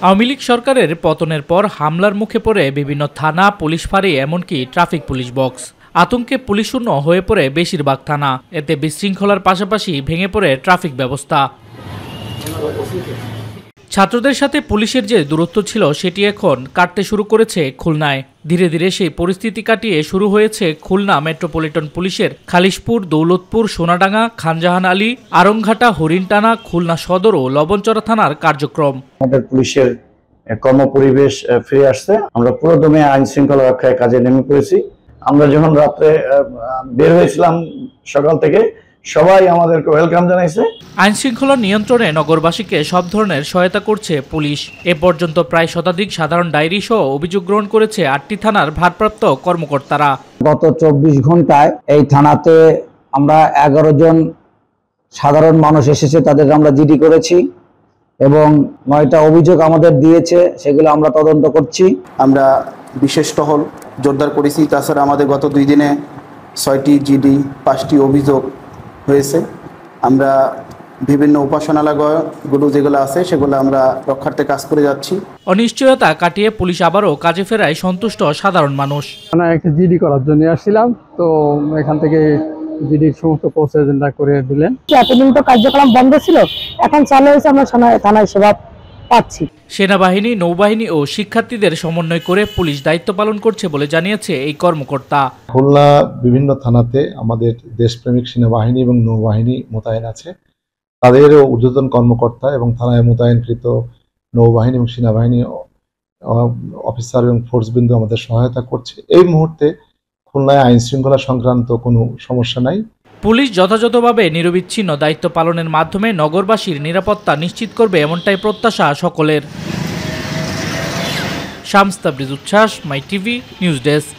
আওয়ামী লীগ সরকারের পতনের পর হামলার মুখে পড়ে বিভিন্ন থানা, পুলিশ ফাঁড়ি, এমনকি ট্রাফিক পুলিশ বক্স। আতঙ্কে পুলিশশূন্য হয়ে পড়ে বেশিরভাগ থানা। এতে বিশৃঙ্খলার পাশাপাশি ভেঙে পড়ে ট্রাফিক ব্যবস্থা। ছাত্রদের সাথে পুলিশের যে দূরত্ব ছিল সেটি এখন কাটতে শুরু করেছে খুলনায়। ধীরে ধীরে সেই পরিস্থিতি কাটিয়ে শুরু হয়েছে খুলনা মেট্রোপলিটন পুলিশের খালিশপুর, দৌলতপুর, সোনাডাঙ্গা, খানজাহান আলী, আরংঘাটা, হরিণটানা, খুলনা সদর ও লবণচড়া থানার কার্যক্রম। আমাদের পুলিশের কর্মপরিবেশ ফিরে আসছে। আমরা পুরোদমে আইন শৃঙ্খলা রক্ষায় কাজে নেমে পড়েছি। আমরা যখন রাত্রে বের হয়েছিলাম সকাল থেকে, সবাই আমাদেরকে ওয়েলকাম জানাইছে। আইন শৃঙ্খলা নিয়ন্ত্রণে নগরবাসীকে সব ধরনের সহায়তা করছে পুলিশ। এ পর্যন্ত প্রায় শতাধিক সাধারণ ডায়েরি সহ অভিযোগ গ্রহণ করেছে 8টি থানার ভারপ্রাপ্ত কর্মকর্তারা। গত 24 ঘন্টায় এই থানাতে আমরা 11 জন সাধারণ মানুষ এসেছে, তাদের আমরা জিডি করেছি এবং 9টা অভিযোগ আমাদের দিয়েছে, সেগুলো আমরা তদন্ত করছি। আমরা বিশেষ টহল জোরদার করেছি। তাছাড়া আমাদের গত 2 দিনে 6টি জিডি, 5টি অভিযোগ হয়েছে। আমরা বিভিন্ন উপাসনালয়গুলো যেগুলো আছে সেগুলো আমরা রক্ষার্থে কাজ করে যাচ্ছি। অনিশ্চয়তা কাটিয়ে পুলিশ আবারও কাজে ফেরায় সন্তুষ্ট সাধারণ মানুষ। একটা জিডি করার জন্য আসছিলাম, তো এখান থেকে জিডির সমস্ত প্রসেসটা করে দিলেন। এতদিন তো কার্যক্রম বন্ধ ছিল, এখন চালু হয়েছে, আমরা থানায় সেবা পাচ্ছি। সেনাবাহিনী, নৌবাহিনী ও শিক্ষার্থীদের সমন্বয় করে পুলিশ দায়িত্ব পালন করছে বলে জানিয়েছে এই কর্মকর্তা। খুলনা বিভিন্ন থানাতে আমাদের দেশপ্রেমিক সেনাবাহিনী এবং নৌবাহিনী মোতায়েন আছে। তাদের ঊর্ধ্বতন কর্মকর্তা এবং থানায় মোতায়েনকৃত নৌবাহিনী এবং সেনাবাহিনী অফিসার এবং ফোর্সবৃন্দ আমাদের সহায়তা করছে। এই মুহূর্তে খুলনায় আইন শৃঙ্খলা সংক্রান্ত কোনো সমস্যা নাই। পুলিশ যথাযথভাবে নিরবিচ্ছিন্ন দায়িত্ব পালনের মাধ্যমে নগরবাসীর নিরাপত্তা নিশ্চিত করবে, এমনটাই প্রত্যাশা সকলের। শামস তাবরিজ উচ্ছ্বাস, মাই টিভি নিউজ ডেস্ক।